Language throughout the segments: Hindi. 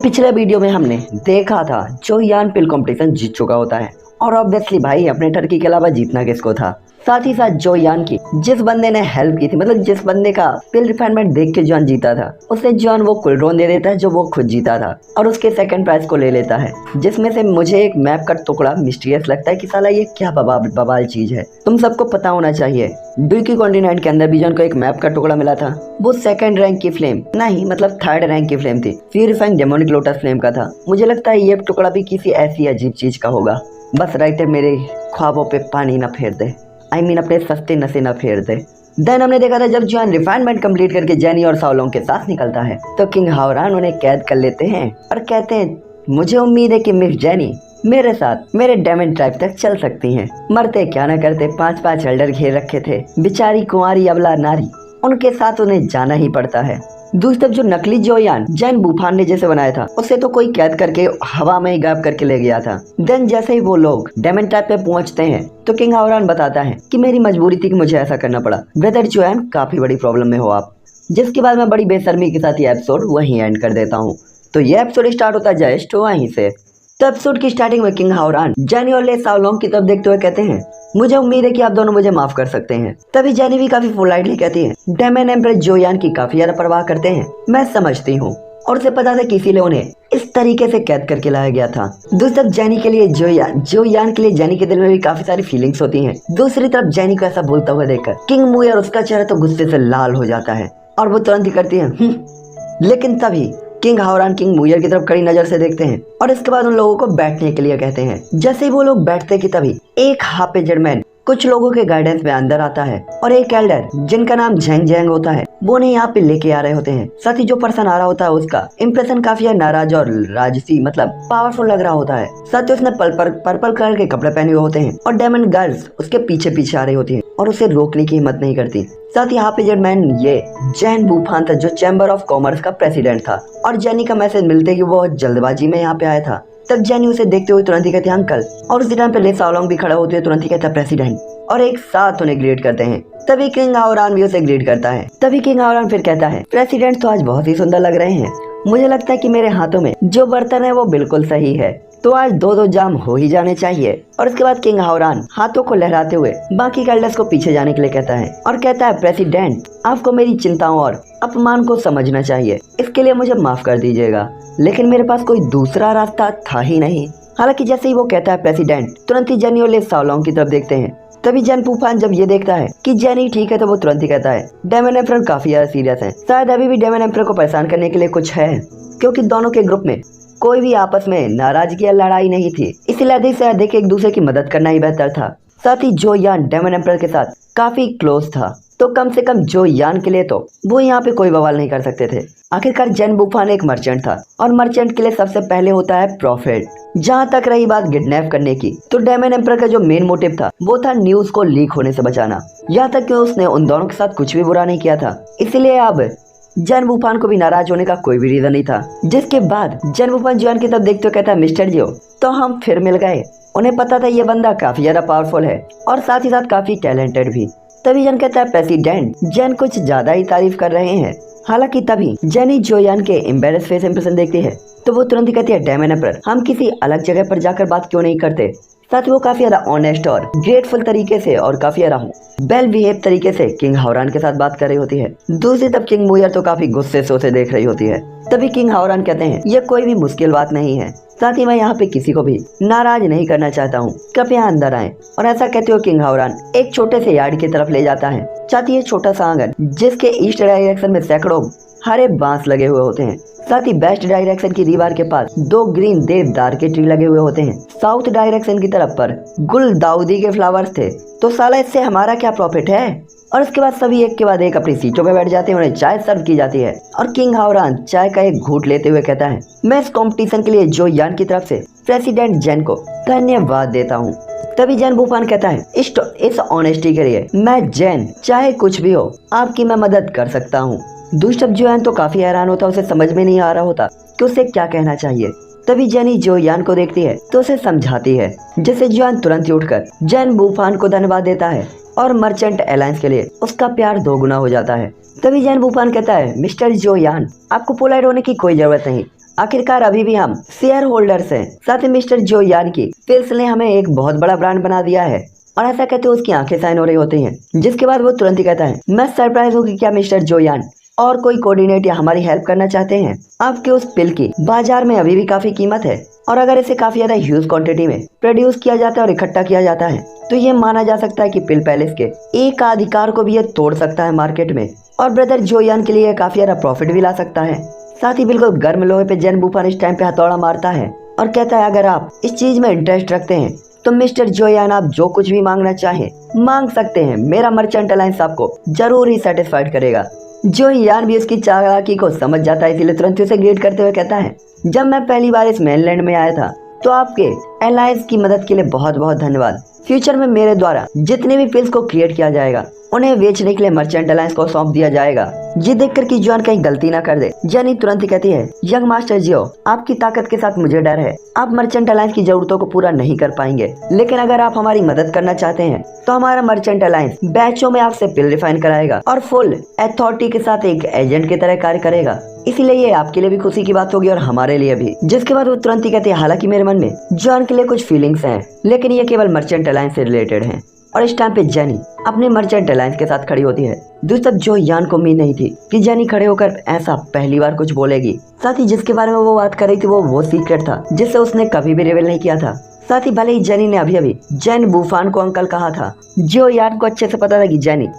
पिछले वीडियो में हमने देखा था जो यान पिल कंपटीशन जीत चुका होता है और ऑब्वियसली भाई अपने टर्की के अलावा जीतना किसको था। साथ ही साथ जो यान की जिस बंदे ने हेल्प की थी, मतलब जिस बंदे का पिल रिफाइनमेंट देख के जॉन जीता था, उसे जॉन वो कुलड्रोन दे देता है जो वो खुद जीता था और उसके सेकंड प्राइज को ले लेता है, जिसमें से मुझे एक मैप का टुकड़ा मिस्टीरियस लगता है कि साला ये क्या बवाल चीज है। तुम सबको पता होना चाहिए ड्यूकी कॉन्टिनेंट के अंदर भी जॉन को एक मैप का टुकड़ा मिला था। वो सेकंड रैंक की फ्लेम नहीं, मतलब थर्ड रैंक की फ्लेम थी, प्यूरिफाइंग डेमोनिक लोटस फ्लेम का था। मुझे लगता है ये टुकड़ा भी किसी ऐसी अजीब चीज का होगा। बस राइटर मेरे ख्वाबों पे पानी ना फेर दे, अपने सस्ते नशे न फेर दे। देन हमने देखा था जब जॉन रिफाइनमेंट कंप्लीट करके जेनी और साओलोंग के साथ निकलता है तो किंग हावरान उन्हें कैद कर लेते हैं और कहते हैं मुझे उम्मीद है कि मिस जेनी मेरे साथ मेरे डायमंड ट्राइब तक चल सकती हैं। मरते क्या न करते, 5-5 एल्डर घेर रखे थे, बेचारी कुंवारी अबला नारी, उनके साथ उन्हें जाना ही पड़ता है। दूसरी तरफ जो नकली जोयान जैन बुफान ने जैसे बनाया था उसे तो कोई कैद करके हवा में ही गायब करके ले गया था। देन जैसे ही वो लोग डायमंड ट्रैप पे पहुंचते हैं तो किंग हावरान बताता है कि मेरी मजबूरी थी कि मुझे ऐसा करना पड़ा, ब्रदर जोयान काफी बड़ी प्रॉब्लम में हो आप। जिसके बाद मैं बड़ी बेशर्मी के साथ ये एपिसोड वहीं एंड कर देता हूँ। तो ये एपिसोड स्टार्ट होता है जस्ट वहीं से। तो एपिसोड की स्टार्टिंग में किंग हावरान जेनी और ले साओलोंग की तरफ देखते हुए कहते हैं मुझे उम्मीद है कि आप दोनों मुझे माफ कर सकते हैं। तभी जेनी भी काफी पोलाइटली कहती है डेमन एम्परर जोयान की काफी ज्यादा परवाह करते हैं, मैं समझती हूँ, और उसे पता था कि इसीलिए उन्हें इस तरीके से कैद करके लाया गया था। दूसरी तरफ जेनी के लिए जोयान के लिए जेनी के दिल में भी काफी सारी फीलिंग्स होती हैं। दूसरी तरफ जेनी को ऐसा बोलता हुआ देखकर किंग मूयर उसका चेहरा तो गुस्से से लाल हो जाता है और वो तुरंत ही करती है लेकिन तभी किंग हावरान किंग मूयर की तरफ कड़ी नजर से देखते हैं और इसके बाद उन लोगों को बैठने के लिए कहते हैं। जैसे ही वो लोग बैठते कि तभी एक हाफे जर्मन कुछ लोगों के गाइडेंस में अंदर आता है और एक एल्डर जिनका नाम झेंग झेंग होता है वो उन्हें यहाँ पे लेके आ रहे होते हैं। साथ ही जो पर्सन आ रहा होता है उसका इम्प्रेशन काफी नाराज और राजसी मतलब पावरफुल लग रहा होता है। साथ ही उसने पर्पल कलर के कपड़े पहने हुए होते हैं और डायमंड गर्ल्स उसके पीछे पीछे आ रही होती है और उसे रोकने की हिम्मत नहीं करती। साथ ही हाफिजर मैन ये जैन बुफान था जो चैम्बर ऑफ कॉमर्स का प्रेसिडेंट था और जेनी का मैसेज मिलते कि वो जल्दबाजी में यहाँ पे आया था। तब जेनी उसे देखते हुए तुरंत ही कहते हैं अंकल, और उसी टाइम पे ले साओलोंग भी खड़ा होते हुए तुरंत ही कहता है प्रेसिडेंट, और एक साथ उन्हें ग्रीट करते हैं। तभी किंग हावरान भी उसे ग्रीट करता है। तभी किंग हावरान फिर कहता है प्रेसिडेंट तो आज बहुत ही सुंदर लग रहे हैं, मुझे लगता है कि मेरे हाथों में जो बर्तन है वो बिल्कुल सही है, तो आज 2-2 जाम हो ही जाने चाहिए। और उसके बाद किंग हावरान हाथों को लहराते हुए बाकी कैल्डर्स को पीछे जाने के लिए कहता है और कहता है प्रेसिडेंट आपको मेरी चिंताओं और अपमान को समझना चाहिए, इसके लिए मुझे माफ कर दीजिएगा, लेकिन मेरे पास कोई दूसरा रास्ता था ही नहीं। हालांकि जैसे ही वो कहता है प्रेसिडेंट तुरंत ही जेनी और ले साओलोंग की तरफ देखते हैं। तभी जैन बुफान जब ये देखता है कि जेनी ठीक है तो वो तुरंत ही कहता है डेमन एम्परर काफी ज्यादा सीरियस है, शायद अभी भी डेमन एम्परर को परेशान करने के लिए कुछ है, क्योंकि दोनों के ग्रुप में कोई भी आपस में नाराजगी या लड़ाई नहीं थी, इसलिए अधिक से अधिक एक दूसरे की मदद करना ही बेहतर था। साथ ही जो यान डेमन एम्परर के साथ काफी क्लोज था तो कम से कम जो यान के लिए तो वो यहाँ पे कोई बवाल नहीं कर सकते थे। आखिरकार जैन बुफान एक मर्चेंट था और मर्चेंट के लिए सबसे पहले होता है प्रॉफिट। जहाँ तक रही बात किडनैप करने की तो डेमन एम्परर का जो मेन मोटिव था वो था न्यूज को लीक होने से बचाना, यहाँ तक कि उसने उन दोनों के साथ कुछ भी बुरा नहीं किया था, इसलिए अब जैन बुफान को भी नाराज होने का कोई भी रीजन नहीं था। जिसके बाद जैन बुफान जॉन की तरफ देखते हुए कहता है मिस्टर जियो तो हम फिर मिल गए। उन्हें पता था ये बंदा काफी ज्यादा पावरफुल है और साथ ही साथ काफी टैलेंटेड भी। तभी जैन कहता है प्रेसिडेंट जैन कुछ ज्यादा ही तारीफ कर रहे हैं। हालांकि तभी जेनी जोयान के एम्बेरस फेस इंप्रेशन देखती है तो वो तुरंत ही कहती है डेमन एम्परर हम किसी अलग जगह पर जाकर बात क्यों नहीं करते। साथ ही वो काफी ज्यादा ऑनेस्ट और ग्रेटफुल तरीके से और काफी ज्यादा वेल बिहेव तरीके से किंग हावरान के साथ बात कर रही होती है। दूसरी तरफ किंग मूयर तो काफी गुस्से से उसे देख रही होती है। तभी किंग हावरान कहते हैं ये कोई भी मुश्किल बात नहीं है, साथ ही मैं यहाँ पे किसी को भी नाराज नहीं करना चाहता हूँ, कृपया अंदर आए। और ऐसा कहते हुए किंग हावरान एक छोटे से यार्ड की तरफ ले जाता है। साथ ही ये छोटा सा आंगन जिसके ईस्ट डायरेक्शन में सैकड़ों हरे बांस लगे हुए होते हैं। साथ ही वेस्ट डायरेक्शन की दीवार के पास 2 ग्रीन देवदार के ट्री लगे हुए होते हैं। साउथ डायरेक्शन की तरफ पर गुलदाउदी के फ्लावर्स थे। तो साला इससे हमारा क्या प्रॉफिट है। और इसके बाद सभी एक के बाद एक अपनी सीटों पे बैठ जाते हैं, उन्हें चाय सर्व की जाती है और किंग हावरान चाय का एक घूंट लेते हुए कहता है मैं इस कंपटीशन के लिए जो यान की तरफ से प्रेसिडेंट जैन को धन्यवाद देता हूँ। तभी जैन बुफान कहता है इस ऑनेस्टी के लिए मैं जैन चाहे कुछ भी हो आपकी मैं मदद कर सकता हूँ। दूसरी तरफ जोयान तो काफी हैरान होता, उसे समझ में नहीं आ रहा होता कि उसे क्या कहना चाहिए। तभी जेनी जोयान को देखती है तो उसे समझाती है, जिससे जोयान तुरंत ही उठकर जैन बुफान को धन्यवाद देता है और मर्चेंट अलायंस के लिए उसका प्यार 2 गुना हो जाता है। तभी जैन बुफान कहता है मिस्टर जोयान आपको पोलाइट होने की कोई जरूरत नहीं, आखिरकार अभी भी हम शेयर होल्डर्स हैं। साथ ही मिस्टर जो यान की पिल्स ने हमें एक बहुत बड़ा ब्रांड बना दिया है। और ऐसा कहते हुए उसकी आंखें साइन हो रही होती हैं, जिसके बाद वो तुरंत ही कहता है, मैं सरप्राइज हूँ कि क्या मिस्टर जोयान और कोई कोऑर्डिनेट या हमारी हेल्प करना चाहते हैं। आपके उस पिल की बाजार में अभी भी काफी कीमत है, और अगर इसे काफी ज्यादा ह्यूज क्वांटिटी में प्रोड्यूस किया जाता है और इकट्ठा किया जाता है तो ये माना जा सकता है कि पिल पैलेस के एक अधिकार को भी ये तोड़ सकता है मार्केट में, और ब्रदर जोयान के लिए काफी ज्यादा प्रॉफिट भी ला सकता है। साथ ही बिल्कुल गर्म लोहे पे जेन बुफान इस टाइम पे हथौड़ा मारता है और कहता है, अगर आप इस चीज में इंटरेस्ट रखते हैं तो मिस्टर जोयान आप जो कुछ भी मांगना चाहें मांग सकते हैं, मेरा मर्चेंट अलायंस आपको जरूर ही सेटिस्फाइड करेगा। जोयान भी उसकी चालाकी को समझ जाता है, इसलिए तुरंत उसे ग्रीट करते हुए कहता है, जब मैं पहली बार इस मेनलैंड में आया था तो आपके अलायंस की मदद के लिए बहुत बहुत धन्यवाद। फ्यूचर में मेरे द्वारा जितने भी पिल्स को क्रिएट किया जाएगा उन्हें बेचने के लिए मर्चेंट अलायंस को सौंप दिया जाएगा। ये देखकर कि जॉन कहीं गलती ना कर दे, जेनी तुरंत ही कहती है, यंग मास्टर जियो, आपकी ताकत के साथ मुझे डर है आप मर्चेंट अलायंस की जरूरतों को पूरा नहीं कर पाएंगे, लेकिन अगर आप हमारी मदद करना चाहते हैं तो हमारा मर्चेंट अलायंस बैचों में आपसे पिल रिफाइन कराएगा और फुल अथॉरिटी के साथ एक एजेंट की तरह कार्य करेगा। इसीलिए ये आपके लिए भी खुशी की बात होगी और हमारे लिए भी। जिसके बाद वो तुरंत ही कहती है, हालांकि मेरे मन में जॉन के लिए कुछ फीलिंग्स हैं, लेकिन ये केवल मर्चेंट अलायंस से रिलेटेड हैं। और इस टाइम पे जेनी अपने मर्चेंट अलायंस के साथ खड़ी होती है। दूसरी तरफ जो यान को उम्मीद नहीं थी कि जेनी खड़े होकर ऐसा पहली बार कुछ बोलेगी। साथ ही जिसके बारे में वो बात कर रही थी वो सीक्रेट था जिससे उसने कभी भी रिवील नहीं किया था। साथ ही भले ही जेनी ने अभी अभी जेन बुफान को अंकल कहा था, जो यान को अच्छे से पता था कि जेनी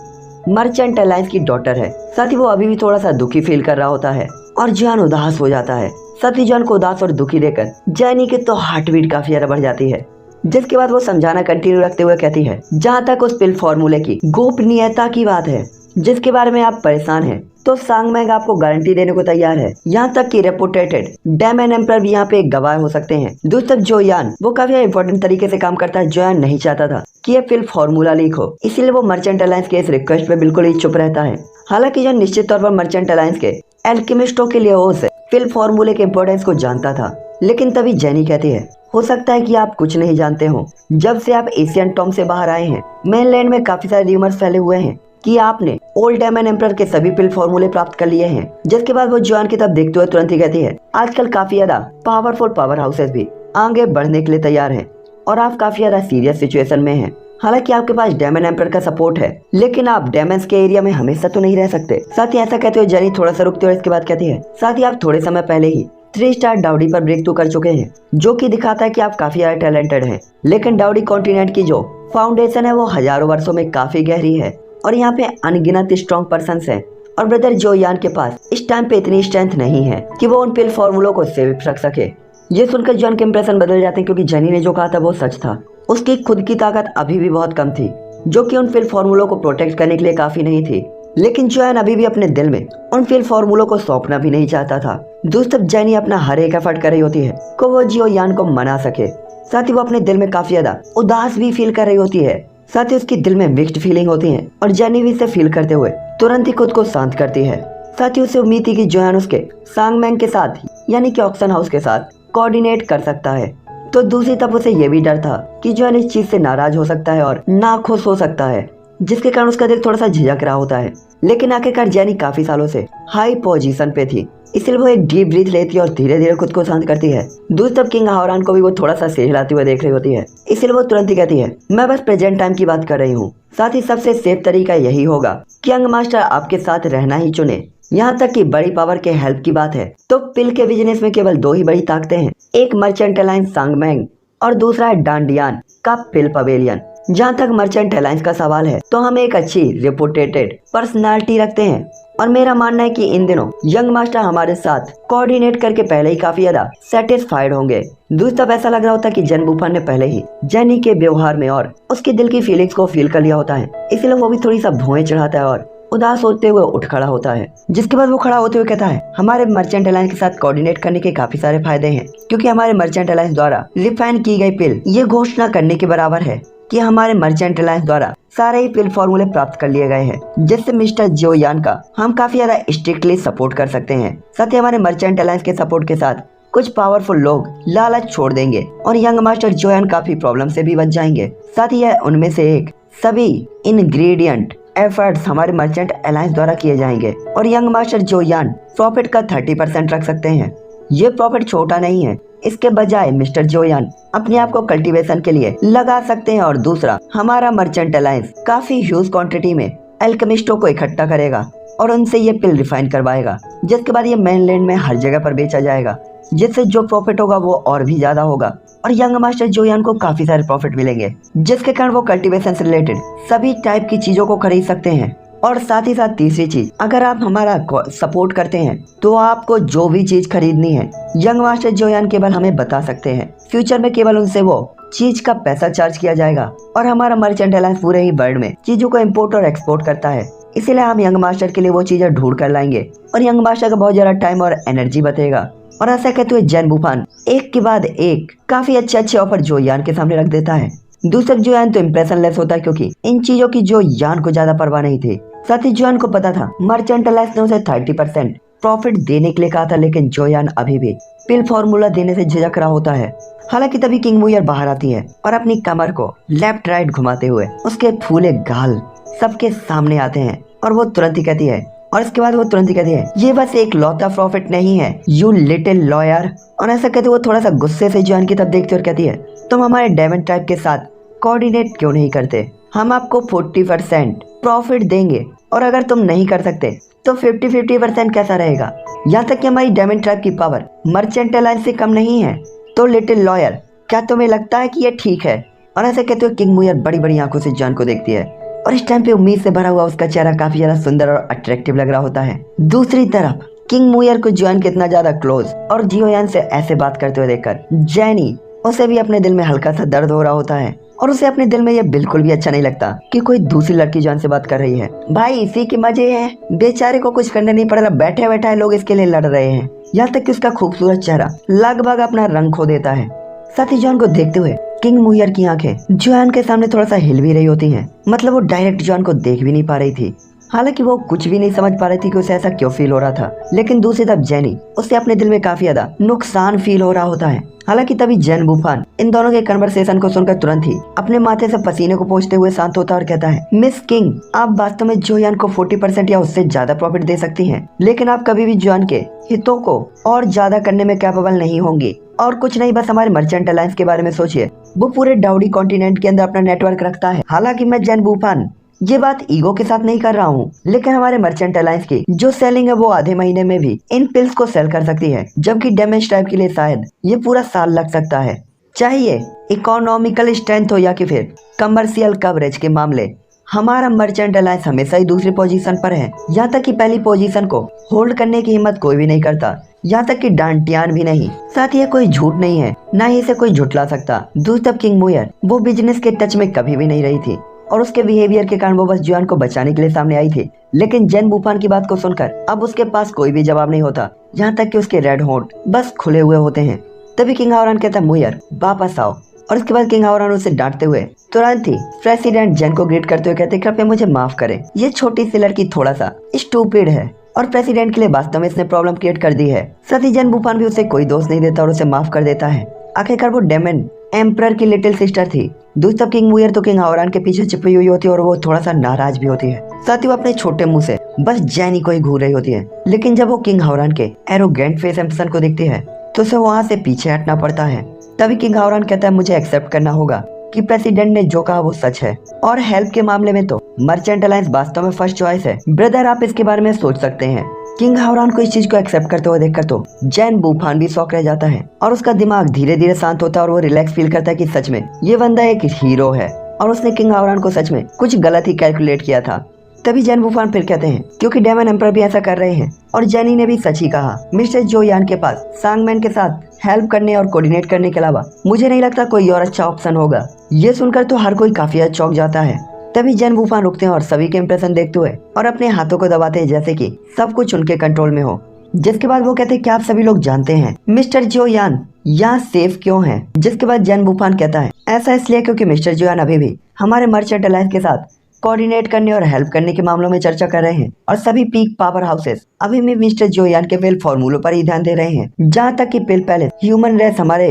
मर्चेंट अलायंस की डॉटर है। साथ ही वो अभी भी थोड़ा सा दुखी फील कर रहा होता है और जॉन उदास हो जाता है। साथ ही जॉन को उदास और दुखी देखकर जेनी की तो हार्ट बीट काफी ज्यादा बढ़ जाती है। जिसके बाद वो समझाना कंटिन्यू रखते हुए कहती है, जहाँ तक उस पिल फॉर्मूले की गोपनीयता की बात है जिसके बारे में आप परेशान हैं, तो सांगमैंग आपको गारंटी देने को तैयार है। यहाँ तक कि रेपुटेटेड डैमन एम्परर भी यहाँ पे एक गवाह हो सकते हैं। दूसरी तरफ जोयान वो काफी इंपॉर्टेंट तरीके से काम करता है। जोयान नहीं चाहता था कि ये पिल फॉर्मूला लीक हो, इसीलिए वो मर्चेंट अलायंस के इस रिक्वेस्ट पे बिल्कुल ही चुप रहता है। हालांकि जो निश्चित तौर पर मर्चेंट अलायंस के एल्केमिस्टों के लिए उस पिल फॉर्मूले के इम्पोर्टेंस को जानता था, लेकिन तभी जेनी कहती है, हो सकता है कि आप कुछ नहीं जानते हो, जब से आप एशियन टॉम से बाहर आए हैं मेनलैंड में काफी सारे र्यूमर्स फैले हुए हैं कि आपने ओल्ड डैमन एम्परर के सभी पिल फॉर्मूले प्राप्त कर लिए हैं। जिसके बाद वो जॉन की तरफ देखते हुए तुरंत ही कहती है, आजकल काफी ज्यादा पावरफुल पावर हाउसेस भी आगे बढ़ने के लिए तैयार हैं और आप काफी ज्यादा सीरियस सिचुएशन में हैं। हालांकि आपके पास डैमन एम्परर का सपोर्ट है, लेकिन आप डेमन्स के एरिया में हमेशा तो नहीं रह सकते। साथ ही ऐसा कहते हुए जेनी थोड़ा सा रुकते हुए इसके बाद कहती है, साथ ही आप थोड़े समय पहले ही 3 स्टार डाउडी पर ब्रेक थ्रू कर चुके हैं, जो कि दिखाता है कि आप काफी ज्यादा टैलेंटेड हैं। लेकिन डाउडी कॉन्टिनेंट की जो फाउंडेशन है वो हजारों वर्षों में काफी गहरी है और यहाँ पे अनगिनत स्ट्रॉन्ग पर्सन्स हैं। और ब्रदर जोयान के पास इस टाइम पे इतनी स्ट्रेंथ नहीं है कि वो उन पिल फॉर्मूलों को सेव रख सके। ये सुनकर जॉन के इंप्रेशन बदल जाते हैं, क्योंकि जेनी ने जो कहा था वो सच था। उसकी खुद की ताकत अभी भी बहुत कम थी, जो कि उन पिल फॉर्मूलों को प्रोटेक्ट करने के लिए काफी नहीं थी। लेकिन जोयान अभी भी अपने दिल में उन पिल फॉर्मूलों को सौंपना भी नहीं चाहता था। दूसरी तरफ जेनी अपना हर एक एफर्ट कर रही होती है कि वो जोयान को मना सके। साथ ही वो अपने दिल में काफी ज्यादा उदास भी फील कर रही होती है। साथ ही उसकी दिल में मिक्स्ड फीलिंग होती है और जेनी भी इसे फील करते हुए तुरंत ही खुद को शांत करती है। साथ ही उसे उम्मीद थी कि जोयान उसके सांगमैंग के साथ यानी कि ऑक्शन हाउस के साथ कोऑर्डिनेट कर सकता है। तो दूसरी तरफ उसे ये भी डर था कि जोयान इस चीज से नाराज हो सकता है और नाखुश हो सकता है, जिसके कारण उसका दिल थोड़ा सा झिझक रहा होता है। लेकिन आखिरकार जेनी काफी सालों से हाई पोजीशन पे थी, इसलिए वो एक डीप ब्रीथ लेती है और धीरे धीरे खुद को शांत करती है। दूसरी तरफ किंग हावरान को भी वो थोड़ा सा सिर हिलाते हुए देख रही होती है, इसलिए वो तुरंत ही कहती है, मैं बस प्रेजेंट टाइम की बात कर रही हूँ। साथ ही सबसे सेफ तरीका यही होगा कि यंग मास्टर आपके साथ रहना ही चुने। यहाँ तक कि बड़ी पावर के हेल्प की बात है तो पिल के बिजनेस में केवल 2 ही बड़ी ताकतें हैं, एक मर्चेंट अलायंस सांगमैंग और दूसरा है डांडियान का पिल पवेलियन। जहाँ तक मर्चेंट अलायंस का सवाल है तो हम एक अच्छी रेपुटेटेड पर्सनालिटी रखते हैं और मेरा मानना है कि इन दिनों यंग मास्टर हमारे साथ कोऑर्डिनेट करके पहले ही काफी ज्यादा सेटिस्फाइड होंगे। दूसरी तरफ ऐसा लग रहा होता है कि जेन बुफान ने पहले ही जेनी के व्यवहार में और उसके दिल की फीलिंग्स को फील कर लिया होता है, इसलिए वो भी थोड़ी सा भौएं चढ़ाता है और उदास होते हुए उठ खड़ा होता है। जिसके बाद वो खड़ा होते हुए कहता है, हमारे मर्चेंट अलायंस के साथ कोऑर्डिनेट करने के काफी सारे फायदे हैं, क्योंकि हमारे मर्चेंट अलायंस द्वारा रिफाइन की गई पिल ये घोषणा करने के बराबर है कि हमारे मर्चेंट अलायंस द्वारा सारे ही पिल फॉर्मूले प्राप्त कर लिए गए हैं, जिससे मिस्टर जोयान का हम काफी ज्यादा स्ट्रिक्टली सपोर्ट कर सकते हैं। साथ ही हमारे मर्चेंट अलायंस के सपोर्ट के साथ कुछ पावरफुल लोग लालच छोड़ देंगे और यंग मास्टर जोयान काफी प्रॉब्लम से भी बच जाएंगे। साथ ही यह उनमें से एक सभी इंग्रेडिएंट एफर्ट्स हमारे मर्चेंट अलायंस द्वारा किए जाएंगे और यंग मास्टर जोयान प्रॉफिट का 30% रख सकते हैं। ये प्रॉफिट छोटा नहीं है, इसके बजाय मिस्टर जोयान अपने आप को कल्टीवेशन के लिए लगा सकते हैं। और दूसरा, हमारा मर्चेंट अलायंस काफी ह्यूज क्वांटिटी में एल्केमिस्टों को इकट्ठा करेगा और उनसे ये पिल रिफाइन करवाएगा, जिसके बाद ये मेनलैंड में हर जगह पर बेचा जाएगा, जिससे जो प्रॉफिट होगा वो और भी ज्यादा होगा और यंग मास्टर जोयान को काफी सारे प्रॉफिट मिलेंगे, जिसके कारण वो कल्टीवेशन से रिलेटेड सभी टाइप की चीजों को खरीद सकते हैं। और साथ ही साथ तीसरी चीज, अगर आप हमारा सपोर्ट करते हैं तो आपको जो भी चीज खरीदनी है यंग मास्टर जोयान केवल हमें बता सकते हैं। फ्यूचर में केवल उनसे वो चीज का पैसा चार्ज किया जाएगा। और हमारा मर्चेंट अलायंस पूरे ही वर्ल्ड में चीजों को इम्पोर्ट और एक्सपोर्ट करता है, इसीलिए हम यंग मास्टर के लिए वो चीजें ढूंढ कर लाएंगे और यंग मास्टर का बहुत ज्यादा टाइम और एनर्जी बचेगा। और ऐसा कहते हुए जैन वुफान एक के बाद एक काफी अच्छे ऑफर जोयान के सामने रख देता है। दूसरा जोयान तो इम्प्रेशन लेस होता है, क्योंकि इन चीजों की जोयान को ज्यादा परवाह नहीं थी। साथ ही जोयान को पता था मर्चेंट अलायंस ने उसे 30% प्रॉफिट देने के लिए कहा था, लेकिन जोयान अभी भी पिल फॉर्मूला देने से झिझक रहा होता है। हालांकि तभी किंग मुयर बाहर आती है और अपनी कमर को लेफ्ट राइट घुमाते हुए उसके फूले गाल सबके सामने आते हैं और वो तुरंत ही कहती है, और इसके बाद वो तुरंत ही कहती है, ये बस एक लौता प्रॉफिट नहीं है, यू लिटिल लॉयर। और ऐसा कहते वो थोड़ा सा गुस्से से जोयान की तरफ देखती है और कहती है, तुम हमारे डायमंड ट्राइब के साथ कोऑर्डिनेट क्यों नहीं करते? हम आपको 40% प्रॉफिट देंगे और अगर तुम नहीं कर सकते तो 50-50% कैसा रहेगा? यहाँ तक कि हमारी डायमंड ट्राइब की पावर मर्चेंट अलायंस से कम नहीं है। तो लिटिल लॉयर, क्या तुम्हें लगता है कि ये ठीक है? और ऐसे कहते हुए किंग मुयर बड़ी बड़ी आंखों से जोयान को देखती है और इस टाइम पे उम्मीद से भरा हुआ उसका चेहरा काफी ज्यादा सुंदर और अट्रैक्टिव लग रहा होता है। दूसरी तरफ किंग मुयर को जोयान के इतना ज्यादा क्लोज और जियोयान से ऐसे बात करते हुए देखकर जैनी, उसे भी अपने दिल में हल्का सा दर्द हो रहा होता है और उसे अपने दिल में ये बिल्कुल भी अच्छा नहीं लगता कि कोई दूसरी लड़की जोयान से बात कर रही है। भाई इसी के मजे हैं, बेचारे को कुछ करने नहीं पड़ रहा, बैठे बैठे लोग इसके लिए लड़ रहे हैं। यहाँ तक कि उसका खूबसूरत चेहरा लगभग अपना रंग खो देता है। साथ ही जोयान को देखते हुए किंग मुयर की आंखें जोयान के सामने थोड़ा सा हिल भी रही होती हैं, मतलब वो डायरेक्ट जोयान को देख भी नहीं पा रही थी। हालांकि वो कुछ भी नहीं समझ पा रही थी कि उसे ऐसा क्यों फील हो रहा था, लेकिन दूसरी तरफ जेनी, उसे अपने दिल में काफी ज्यादा नुकसान फील हो रहा होता है। हालांकि तभी जैन वुफान इन दोनों के कन्वर्सेशन को सुनकर तुरंत ही अपने माथे से पसीने को पोंछते हुए शांत होता है और कहता है, मिस किंग, आप वास्तव में जोयान को 40% या उससे ज्यादा प्रॉफिट दे सकती हैं, लेकिन आप कभी भी जोयान के हितों को और ज्यादा करने में कैपेबल नहीं होंगी। और कुछ नहीं, बस हमारे मर्चेंट अलायंस के बारे में सोचिए, वो पूरे डाउडी कॉन्टिनेंट के अंदर अपना नेटवर्क रखता है। हालांकि मैं जैन वुफान ये बात ईगो के साथ नहीं कर रहा हूँ, लेकिन हमारे मर्चेंट अलायंस की जो सेलिंग है वो आधे महीने में भी इन पिल्स को सेल कर सकती है, जबकि डैमेज टाइप के लिए शायद ये पूरा साल लग सकता है। चाहिए इकोनॉमिकल स्ट्रेंथ हो या कि फिर कमर्शियल कवरेज के मामले, हमारा मर्चेंट अलायंस हमेशा ही दूसरी पोजीशन पर है। यहाँ तक कि पहली पोजीशन को होल्ड करने की हिम्मत कोई भी नहीं करता, यहाँ तक कि डांटियान भी नहीं। साथ ही कोई झूठ नहीं है, न ही इसे कोई झुठला सकता। दूसरी तरफ किंग मुयर वो बिजनेस के टच में कभी भी नहीं रही थी और उसके बिहेवियर के कारण वो बस जोयान को बचाने के लिए सामने आई थी। लेकिन जैन वुफान की बात को सुनकर अब उसके पास कोई भी जवाब नहीं होता, यहाँ तक कि उसके रेड होंठ बस खुले हुए होते हैं। तभी किंग हावरान कहता है, मुयर वापस आओ। और इसके बाद किंग हावरान उसे डांटते हुए तुरंत ही प्रेसिडेंट जैन को ग्रीट करते हुए कहते, कृपया मुझे माफ करें, ये छोटी सी लड़की थोड़ा सा स्टूपिड है और प्रेसिडेंट के लिए वास्तव में इसने प्रॉब्लम क्रिएट कर दी है। साथ ही जैन वुफान भी उसे कोई दोष नहीं देता और उसे माफ कर देता है। आखिरकार वो डेमन एम्परर की लिटिल सिस्टर थी। दूसरी तरफ किंग मुयर तो किंग हावरान के पीछे छिपी हुई होती है और वो थोड़ा सा नाराज भी होती है। साथ ही वो अपने छोटे मुंह से बस जैनी को ही घूर रही होती है। लेकिन जब वो किंग हावरान के एरोगेंट फेस एक्सप्रेशन को देखती है तो उसे वहाँ से पीछे हटना पड़ता है। तभी किंग हावरान कहता है, मुझे एक्सेप्ट करना होगा कि प्रेसिडेंट ने जो कहा वो सच है और हेल्प के मामले में तो मर्चेंट अलायंस वास्तव में फर्स्ट चॉइस है। ब्रदर, आप इसके बारे में सोच सकते हैं। किंग हावरान को इस चीज को एक्सेप्ट करते हुए देखकर तो जैन वुफान भी शॉक रह जाता है और उसका दिमाग धीरे धीरे शांत होता है और वो रिलैक्स फील करता है कि सच में ये बंदा एक हीरो है और उसने किंग हावरान को सच में कुछ गलत ही कैलकुलेट किया था। तभी जैन वुफान फिर कहते हैं, क्योंकि डेमन एम्परर भी ऐसा कर रहे हैं और जैनी ने भी सच ही कहा। मिस्टर जोयान के पास सांगमैन के साथ हेल्प करने और कोऑर्डिनेट करने के अलावा मुझे नहीं लगता कोई और अच्छा ऑप्शन होगा। ये सुनकर तो हर कोई काफी ज्यादा चौंक जाता है। तभी जैन वुफान रुकते हैं और सभी के इंप्रेशन देखते हुए और अपने हाथों को दबाते हैं जैसे कि सब कुछ उनके कंट्रोल में हो। जिसके बाद वो कहते हैं, क्या आप सभी लोग जानते हैं मिस्टर जोयान यहाँ सेफ क्यों है? जिसके बाद जैन वुफान कहता है, ऐसा इसलिए क्योंकि मिस्टर जोयान अभी भी हमारे मर्चेंट अलायंस के साथ कोऑर्डिनेट करने और हेल्प करने के मामलों में चर्चा कर रहे हैं और सभी पीक पावर हाउसेस अभी भी मिस्टर जोयान के पिल फॉर्मूलों पर ही ध्यान दे रहे हैं। जहाँ तक कि पिल पैलेस ह्यूमन रेस हमारे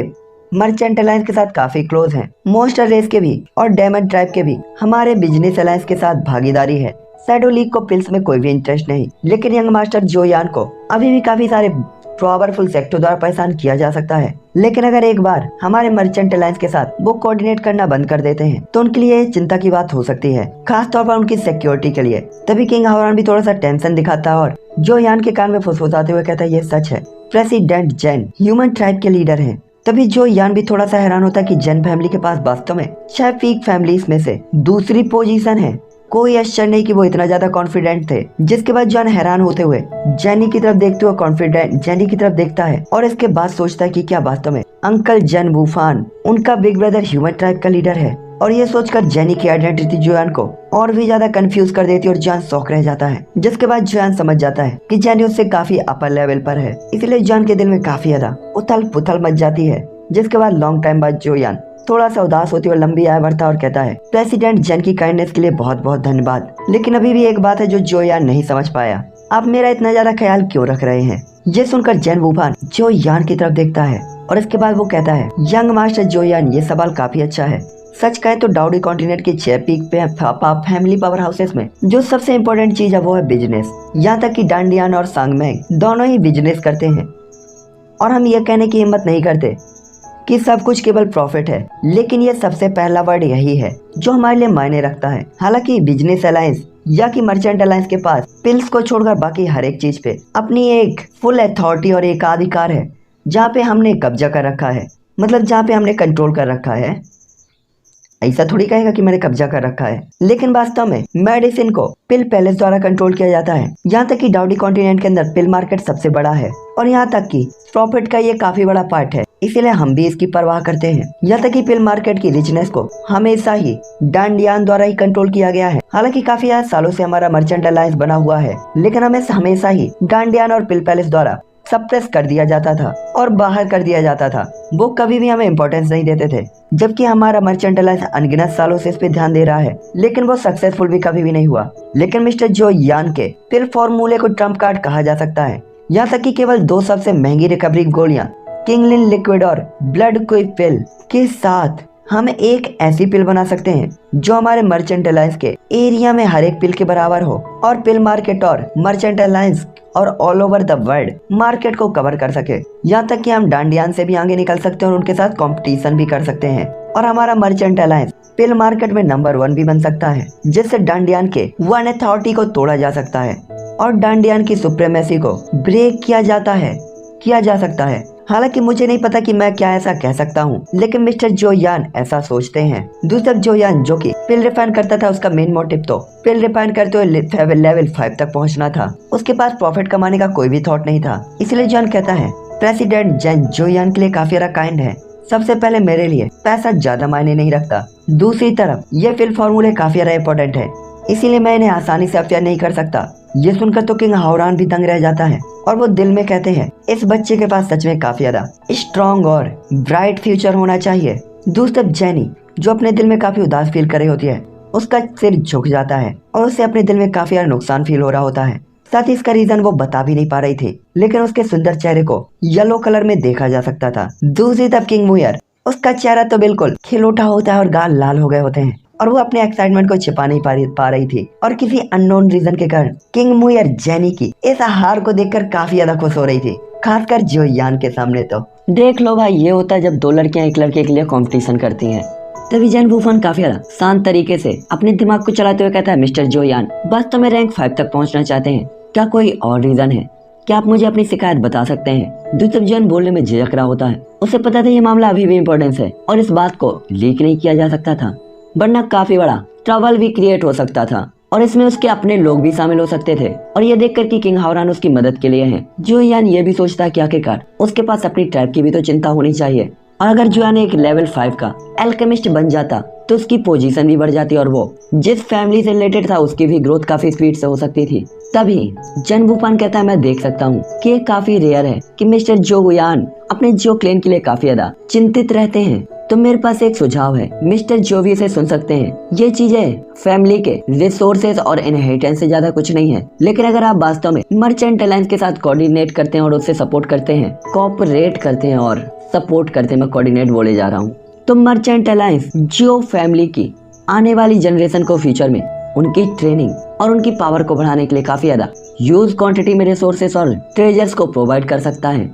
मर्चेंट अलायंस के साथ काफी क्लोज हैं। मोस्टर रेस के भी और डेमन ट्राइब के भी हमारे बिजनेस अलायंस के साथ भागीदारी है। शैडो लीग को पिल्स में कोई भी इंटरेस्ट नहीं, लेकिन यंग मास्टर जोयान को अभी भी काफी सारे पावरफुल सेक्टर द्वारा परेशान किया जा सकता है। लेकिन अगर एक बार हमारे मर्चेंट अलायंस के साथ वो कोऑर्डिनेट करना बंद कर देते हैं तो उनके लिए चिंता की बात हो सकती है, खास तौर पर उनकी सिक्योरिटी के लिए। तभी किंग हावरान भी थोड़ा सा टेंशन दिखाता है और जो यान के कान में फुसफुसाते हुए कहता है ये सच है, प्रेसिडेंट जेन ह्यूमन ट्राइब के लीडर हैं। तभी जो यान भी थोड़ा सा हैरान होता है कि जेन फैमिली के पास वास्तव में शैफिक फैमिलीज में से दूसरी पोजीशन है। कोई आश्चर्य नहीं कि वो इतना ज्यादा कॉन्फिडेंट थे। जिसके बाद जॉन हैरान होते हुए जेनी की तरफ देखते हुए कॉन्फिडेंट जेनी की तरफ देखता है और इसके बाद सोचता है कि क्या वास्तव में अंकल जेन वूफान उनका बिग ब्रदर ह्यूमन ट्राइब का लीडर है। और ये सोचकर जेनी की आइडेंटिटी जोयान को और भी ज्यादा कंफ्यूज कर देती है और जॉन शॉक रह जाता है। जिसके बाद जोयान समझ जाता है कि जेनी उससे काफी अपर लेवल पर है, इसलिए जॉन के दिल में काफी ज्यादा उथल पुथल मच जाती है। जिसके बाद लॉन्ग टाइम बाद जोयान थोड़ा सा उदास होती हुए लंबी आय बढ़ता और कहता है प्रेसिडेंट जेन की काइंडनेस के लिए बहुत बहुत धन्यवाद। लेकिन अभी भी एक बात है जो जोयान नहीं समझ पाया, आप मेरा इतना ज्यादा ख्याल क्यों रख रहे हैं। ये सुनकर जेन वूफान जोयान की तरफ देखता है और इसके बाद वो कहता है यंग मास्टर जोयान, ये सवाल काफी अच्छा है। सच कहे तो डाउडी कॉन्टिनेंट के 6 पीक पे फैमिली पावर हाउसेस में जो सबसे इम्पोर्टेंट चीज है वो है बिजनेस। यहाँ तक कि डांडियान और सांगमेंग दोनों ही बिजनेस करते हैं और हम ये कहने की हिम्मत नहीं करते कि सब कुछ केवल प्रॉफिट है। लेकिन ये सबसे पहला वर्ड यही है जो हमारे लिए मायने रखता है। हालांकि बिजनेस अलायंस या कि मर्चेंट अलायंस के पास पिल्स को छोड़कर बाकी हर एक चीज पे अपनी एक फुल अथॉरिटी और एकाधिकार है, जहाँ पे हमने कब्जा कर रखा है, मतलब जहाँ पे हमने कंट्रोल कर रखा है। ऐसा थोड़ी कहेगा कि मैंने कब्जा कर रखा है, लेकिन वास्तव में मेडिसिन को पिल पैलेस द्वारा कंट्रोल किया जाता है। यहाँ तक कि डाउडी कॉन्टिनेंट के अंदर पिल मार्केट सबसे बड़ा है और यहाँ तक कि प्रॉफिट का ये काफी बड़ा पार्ट है, इसीलिए हम भी इसकी परवाह करते हैं। यहाँ तक कि पिल मार्केट की रिचनेस को हमेशा ही डांडियान द्वारा ही कंट्रोल किया गया है। हालांकि काफी सालों से हमारा मर्चेंट अलायंस बना हुआ है, लेकिन हमें हमेशा ही डांडियान और पिल पैलेस द्वारा सप्रेस कर दिया जाता था और बाहर कर दिया जाता था। वो कभी भी हमें इम्पोर्टेंस नहीं देते थे, जबकि हमारा मर्चेंट अलायंस अनगिनत सालों से इस पे ध्यान दे रहा है, लेकिन वो सक्सेसफुल भी कभी भी नहीं हुआ। लेकिन मिस्टर जो यान के पिल फॉर्मूले को ट्रम्प कार्ड कहा जा सकता है। यहाँ तक कि केवल 2 सबसे महंगी रिकवरी गोलियां किंगलिन लिक्विड और ब्लड क्विक पिल के साथ हम एक ऐसी पिल बना सकते हैं जो हमारे मर्चेंट अलायंस के एरिया में हर एक पिल के बराबर हो और पिल मार्केट और मर्चेंट अलायंस और all over the world market को कवर कर सके। यहाँ तक कि हम डांडियान से भी आगे निकल सकते हैं और उनके साथ कंपटीशन भी कर सकते हैं और हमारा मर्चेंट अलायंस पिल मार्केट में नंबर 1 भी बन सकता है, जिससे डांडियान के वन अथॉरिटी को तोड़ा जा सकता है और डांडियान की सुप्रीमेसी को ब्रेक किया जा सकता है। हालांकि मुझे नहीं पता कि मैं क्या ऐसा कह सकता हूँ, लेकिन मिस्टर जोयान ऐसा सोचते हैं। दूसरी तरफ जोयान जो कि पिल रिफाइन करता था, उसका मेन मोटिव तो पिल रिफाइन करते हुए लेवल 5 तक पहुँचना था। उसके पास प्रॉफिट कमाने का कोई भी थॉट नहीं था। इसलिए जोयान कहता है प्रेसिडेंट जेन जोयान के लिए काफी ज्यादा काइंड है। सबसे पहले मेरे लिए पैसा ज्यादा मायने नहीं रखता, दूसरी तरफ ये पिल फॉर्मूले काफी ज्यादा इम्पोर्टेंट है, इसीलिए मैं इन्हें आसानी से अफेयर नहीं कर सकता। ये सुनकर तो किंग हावरान भी दंग रह जाता है और वो दिल में कहते हैं इस बच्चे के पास सच में काफी ज्यादा स्ट्रॉन्ग और ब्राइट फ्यूचर होना चाहिए। दूसरी तरफ जेनी जो अपने दिल में काफी उदास फील कर रही होती है, उसका सिर झुक जाता है और उसे अपने दिल में काफी ज्यादा नुकसान फील हो रहा होता है। साथ ही इसका रीजन वो बता भी नहीं पा रही थी, लेकिन उसके सुंदर चेहरे को येलो कलर में देखा जा सकता था। दूसरी तरफ किंग मुयर, उसका चेहरा तो बिल्कुल खिल उठा होता है और गाल लाल हो गए होते हैं और वो अपने एक्साइटमेंट को छिपा नहीं पा रही थी और किसी अननोन रीजन के कारण किंग मुयर जेनी की इस हार को देखकर काफी ज्यादा खुश हो रही थी, खासकर जोयान के सामने। तो देख लो भाई, ये होता है जब 2 लड़कियां एक लड़के के लिए कंपटीशन करती हैं। तभी जेन वूफान काफी ज्यादा शांत तरीके से अपने दिमाग को चलाते हुए कहता है मिस्टर जोयान, वास्तव में रैंक 5 तक पहुंचना चाहते हैं, क्या कोई और रीजन है? क्या आप मुझे अपनी शिकायत बता सकते हैं? दूसरी जन बोलने में झिझक रहा होता है। उसे पता था ये मामला अभी भी इम्पोर्टेंस है और इस बात को लीक नहीं किया जा सकता था, वरना काफी बड़ा ट्रबल भी क्रिएट हो सकता था और इसमें उसके अपने लोग भी शामिल हो सकते थे। और ये देखकर कि किंग हावरान उसकी मदद के लिए है, जोयान ये भी सोचता है कि आखिरकार उसके पास अपनी ट्राइब की भी तो चिंता होनी चाहिए। और अगर जोयान एक लेवल 5 का एल्केमिस्ट बन जाता तो उसकी पोजीशन भी बढ़ जाती और वो जिस फैमिली से रिलेटेड था उसकी भी ग्रोथ काफी स्पीड से हो सकती थी। तभी जेन वूफान कहता है मैं देख सकता हूँ कि ये काफी रेयर है कि मिस्टर जोयान अपने जो क्लेन के लिए काफी ज्यादा चिंतित रहते हैं। तो मेरे पास एक सुझाव है, मिस्टर जोवी इसे सुन सकते हैं। ये चीजें फैमिली के रिसोर्सेज और इनहेरिटेंस से ज्यादा कुछ नहीं है, लेकिन अगर आप वास्तव में मर्चेंट अलायंस के साथ कोऑर्डिनेट करते हैं और उससे सपोर्ट करते हैं, कोऑपरेट करते हैं और सपोर्ट करते हैं, मैं कोऑर्डिनेट बोले जा रहा हूँ, तो मर्चेंट अलायंस जो फैमिली की आने वाली जनरेशन को फ्यूचर में उनकी ट्रेनिंग और उनकी पावर को बढ़ाने के लिए काफी ज्यादा ह्यूज क्वांटिटी में रिसोर्सेस और ट्रेजर्स को प्रोवाइड कर सकता है।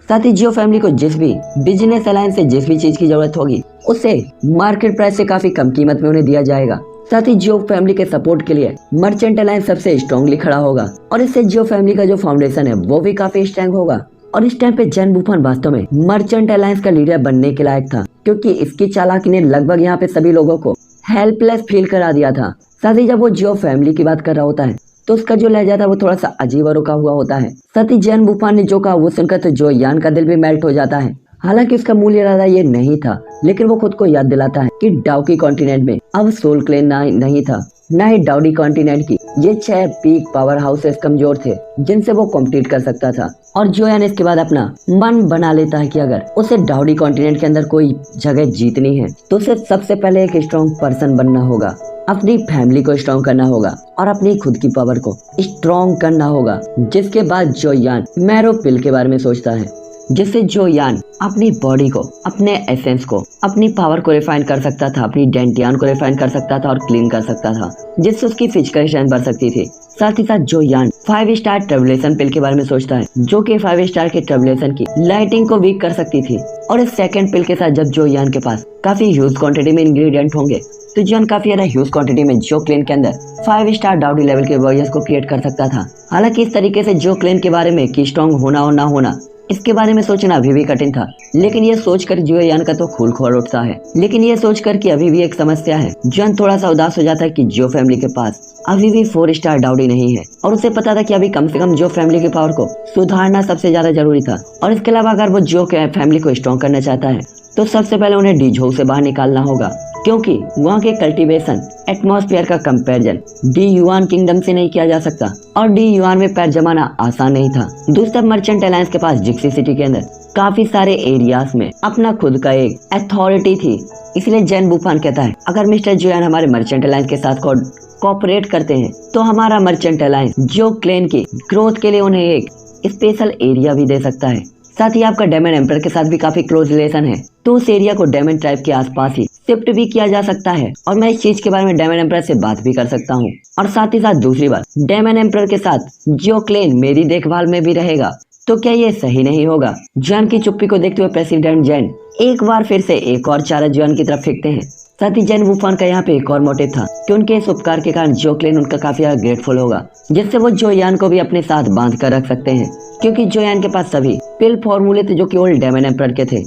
साथ ही जियो फैमिली को जिस भी बिजनेस अलायंस से जिस भी चीज की जरूरत होगी उसे मार्केट प्राइस से काफी कम कीमत में उन्हें दिया जाएगा। साथ ही जियो फैमिली के सपोर्ट के लिए मर्चेंट अलायंस सबसे स्ट्रांगली खड़ा होगा और इससे जियो फैमिली का जो फाउंडेशन है वो भी काफी स्ट्रांग होगा। और इस टाइम पे जैन वूफन वास्तव में मर्चेंट अलायंस का लीडर बनने के लायक था, क्योंकि इसकी चालाकी ने लगभग यहाँ पे सभी लोगों को हेल्पलेस फील करा दिया था। साथ ही जब वो जियो फैमिली की बात कर रहा होता है तो उसका जो लहजा था वो थोड़ा सा अजीब और रुका हुआ होता है। साथ ही जैन वूफन ने जो कहा वो सुनकर तो जो यान का दिल भी मेल्ट हो जाता है। हालांकि उसका मूल इरादा ये नहीं था, लेकिन वो खुद को याद दिलाता है कि डाउकी कॉन्टिनेंट में अब सोल क्लेन नहीं था, न ही डाउडी कॉन्टिनेंट की ये 6 पीक पावर हाउसेस कमजोर थे जिनसे वो कॉम्पीट कर सकता था। और जोयान इसके बाद अपना मन बना लेता है कि अगर उसे डाउडी कॉन्टिनेंट के अंदर कोई जगह जीतनी है तो उसे सबसे पहले एक स्ट्रॉन्ग पर्सन बनना होगा, अपनी फैमिली को स्ट्रॉन्ग करना होगा और अपनी खुद की पावर को स्ट्रॉन्ग करना होगा। जिसके बाद जोयान मैरो पिल के बारे में सोचता है, जिससे जोयान अपनी बॉडी को, अपने एसेंस को, अपनी पावर को रिफाइन कर सकता था, अपनी डेंटियान को रिफाइन कर सकता था और क्लीन कर सकता था, जिससे उसकी फिजिकल स्ट्रेंथ बढ़ सकती थी। साथ ही साथ जोयान 5 स्टार ट्रेवलेशन पिल के बारे में सोचता है, जो कि 5 स्टार के ट्रेवलेशन की लाइटिंग को वीक कर सकती थी। और इस सेकंड पिल के साथ जब जोयान के पास काफी ह्यूज क्वांटिटी में इंग्रेडिएंट होंगे तो जोयान काफी ज्यादा ह्यूज क्वांटिटी में जो क्लेन के अंदर 5 स्टार डाउडी लेवल के वॉरियर्स को क्रिएट कर सकता था। हालांकि इस तरीके से जो क्लेन के बारे में कि स्ट्रॉन्ग होना और ना होना इसके बारे में सोचना अभी भी कठिन था, लेकिन ये सोचकर जोयान का तो खून खोल उठता है। लेकिन ये सोचकर कि अभी भी एक समस्या है, जोयान थोड़ा सा उदास हो जाता है कि जियो फैमिली के पास अभी भी 4 स्टार डाउडी नहीं है और उसे पता था कि अभी कम से कम जियो फैमिली की पावर को सुधारना सबसे ज्यादा जरूरी था। और इसके अलावा अगर वो जियो फैमिली को स्ट्रॉन्ग करना चाहता है तो सबसे पहले उन्हें डीझोउ से बाहर निकालना होगा, क्योंकि वहाँ के कल्टीवेशन एटमॉस्फेयर का कंपैरिजन डी युआन किंगडम से नहीं किया जा सकता और डी युआन में पैर जमाना आसान नहीं था। दूसरी तरफ मर्चेंट अलायंस के पास जिक्सी सिटी के अंदर काफी सारे एरियाज में अपना खुद का एक अथॉरिटी थी। इसलिए जैन वूफन कहता है अगर मिस्टर जोयान हमारे मर्चेंट अलायंस के साथ कोऑपरेट करते हैं तो हमारा मर्चेंट अलायंस जो क्लेन की ग्रोथ के लिए उन्हें एक स्पेशल एरिया भी दे सकता है। साथ ही आपका डेमन एम्पर के साथ भी काफी क्लोज रिलेशन है, तो उस एरिया को डेमन ट्राइब के आसपास ही शिफ्ट भी किया जा सकता है और मैं इस चीज के बारे में डेमन एम्पर से बात भी कर सकता हूँ। और साथ ही साथ दूसरी बात, डेमन एम्पर के साथ जो क्लेन मेरी देखभाल में भी रहेगा, तो क्या ये सही नहीं होगा? जोयान की चुप्पी को देखते हुए प्रेसिडेंट जैन एक बार फिर से एक और चारा जोयान की तरफ फेंकते हैं। साथ ही जैन वूफन का यहाँ पे एक और मोटिव था कि उनके इस उपकार के कारण जो क्लेन उनका काफी ज्यादा ग्रेटफुल होगा, जिससे वो जोयान को भी अपने साथ बांध कर रख सकते हैं, क्योंकि जोयान के पास सभी पिल फॉर्मूले थे जो कि ओल्ड डेमन एम्पर के थे।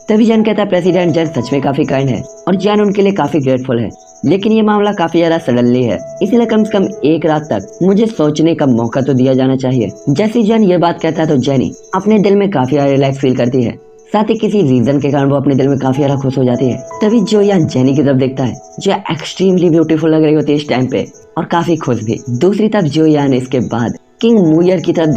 तभी जैन कहता है प्रेसिडेंट जैन सच में काफी काइंड है और जैन उनके लिए काफी ग्रेटफुल है, लेकिन ये मामला काफी ज्यादा सडनली है, इसलिए कम से कम एक रात तक मुझे सोचने का मौका तो दिया जाना चाहिए। जैसे जैन ये बात कहता है तो जैनी अपने दिल में काफी ज्यादा रिलैक्स फील करती है, साथ ही किसी रीजन के कारण वो अपने दिल में काफी ज्यादा खुश हो जाती है। तभी जोयान जैनी की तरफ देखता है जो एक्सट्रीमली ब्यूटीफुल लग रही होती है इस टाइम पे और काफी खुश भी। दूसरी तरफ जोयान इसके बाद किंग मूयर की तरफ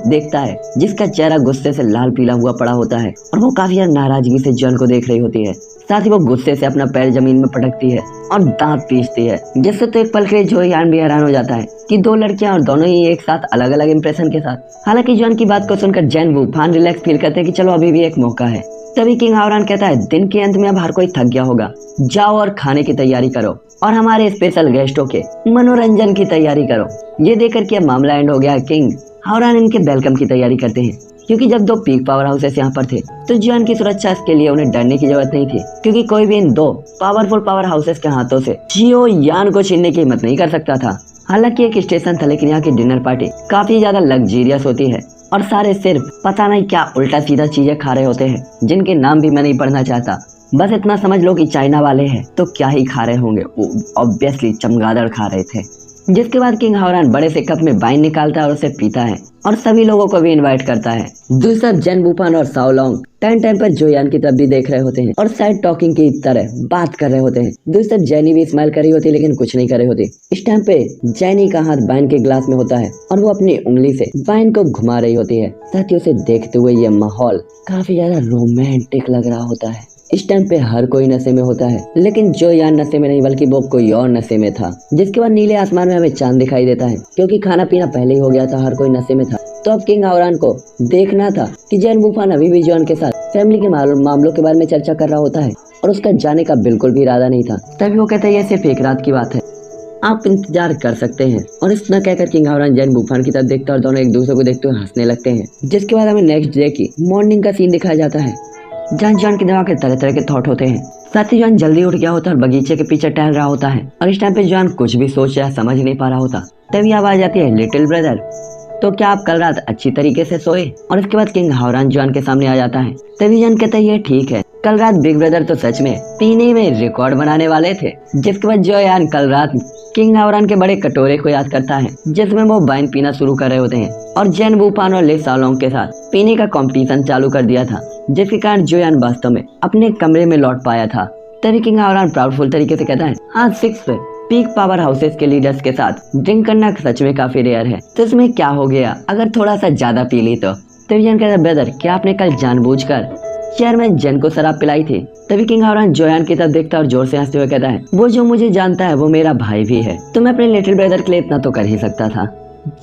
देखता है जिसका चेहरा गुस्से से लाल पीला हुआ पड़ा होता है और वो काफी नाराजगी से जॉन को देख रही होती है। साथ ही वो गुस्से से अपना पैर जमीन में पटकती है और दांत पीसती है, जिससे तो एक पल के लिए जोयान भी हैरान हो जाता है कि 2 लड़कियां और दोनों ही एक साथ अलग अलग इंप्रेशन के साथ। हालांकि जॉन की बात को सुनकर जैन वूफन रिलैक्स फील करते हैं कि चलो अभी भी एक मौका है। तभी किंग हावरान कहता है दिन के अंत में अब हर कोई थक गया होगा, जाओ और खाने की तैयारी करो और हमारे स्पेशल गेस्टों के मनोरंजन की तैयारी करो। ये देखकर कि अब मामला एंड हो गया, किंग हावरान इनके वेलकम की तैयारी करते हैं, क्योंकि जब 2 पीक पावर हाउसेस यहाँ पर थे तो जोयान की सुरक्षा के लिए उन्हें डरने की जरूरत नहीं थी, क्योंकि कोई भी इन 2 पावरफुल पावर हाउसेस के हाथों से जोयान को छीनने की हिम्मत नहीं कर सकता था। हालांकि एक स्टेशन था, लेकिन यहाँ की डिनर पार्टी काफी ज्यादा लग्जरियस होती है और सारे सिर्फ पता नहीं क्या उल्टा सीधा चीजें खा रहे होते हैं, जिनके नाम भी मैं नहीं पढ़ना चाहता। बस इतना समझ लो कि चाइना वाले हैं तो क्या ही खा रहे होंगे, ऑब्वियसली चमगादड़ खा रहे थे। जिसके बाद किंग हावरान बड़े से कप में वाइन निकालता है और उसे पीता है और सभी लोगों को भी इनवाइट करता है। दूसरा जैन वूफन और साओलोंग टाइम पर जोयान की तरफ भी देख रहे होते हैं और साइड टॉकिंग की तरह बात कर रहे होते हैं। दूसरी तरफ जैनी भी स्माइल कर रही होती है, लेकिन कुछ नहीं कर रही होती। इस टाइम पे जैनी का हाथ वाइन के ग्लास में होता है और वो अपनी उंगली से वाइन को घुमा रही होती है। साथ ही उसे देखते हुए ये माहौल काफी ज्यादा रोमांटिक लग रहा होता है। इस टाइम पे हर कोई नशे में होता है, लेकिन जोयान नशे में नहीं बल्कि वो कोई और नशे में था। जिसके बाद नीले आसमान में हमें चांद दिखाई देता है, क्योंकि खाना पीना पहले ही हो गया था, हर कोई नशे में था। तो अब किंग हावरान को देखना था कि जैन वूफन अभी भी जोयान के साथ फैमिली के मामलों के बारे में चर्चा कर रहा होता है और उसका जाने का बिल्कुल भी इरादा नहीं था। तभी वो कहता है ये सिर्फ एक रात की बात है आप इंतजार कर सकते हैं। और इतना कहकर किंग हावरान जैन वूफान की तरफ देखता है और दोनों एक दूसरे को देखते हुए हंसने लगते हैं। जिसके बाद हमें नेक्स्ट डे की मॉर्निंग का सीन दिखाया जाता है, जहाँ जॉन के दिमाग में तरह तरह के थॉट होते हैं। साथ ही जॉन जल्दी उठ गया होता है और बगीचे के पीछे टहल रहा होता है और इस टाइम पे जॉन कुछ भी सोच या समझ नहीं पा रहा होता। तभी आवाज आती है, लिटिल ब्रदर, तो क्या आप कल रात अच्छी तरीके से सोए? और इसके बाद किंग हावरान जॉन के सामने आ जाता है। तभी जॉन कहता है, ये ठीक है, कल रात बिग ब्रदर तो सच में पीने में रिकॉर्ड बनाने वाले थे। जिसके बाद जोयान कल रात किंग हावरान के बड़े कटोरे को याद करता है, जिसमें वो वाइन पीना शुरू कर रहे होते हैं और जैन वूफान और ले सालोंग के साथ पीने का कंपटीशन चालू कर दिया था, जिसके कारण जोयान वास्तव में अपने कमरे में लौट पाया था। तभी किंग हावरान प्राउडफुल तरीके से कहता है, हाँ, 6 पीक पावर हाउसेस के लीडर्स के साथ ड्रिंक करना सच में काफी रेयर है, तो इसमें क्या हो गया अगर थोड़ा सा ज्यादा पी ली तो? तभी जैन कहता है, ब्रदर, क्या आपने कल जानबूझकर चेयरमैन जैन को शराब पिलाई थी? तभी किंग हावरान जोयान की तरफ देखता है और जोर से हंसते हुए कहता है, वो जो मुझे जानता है वो मेरा भाई भी है, तो मैं अपने लिटिल ब्रदर के लिए इतना तो कर ही सकता था।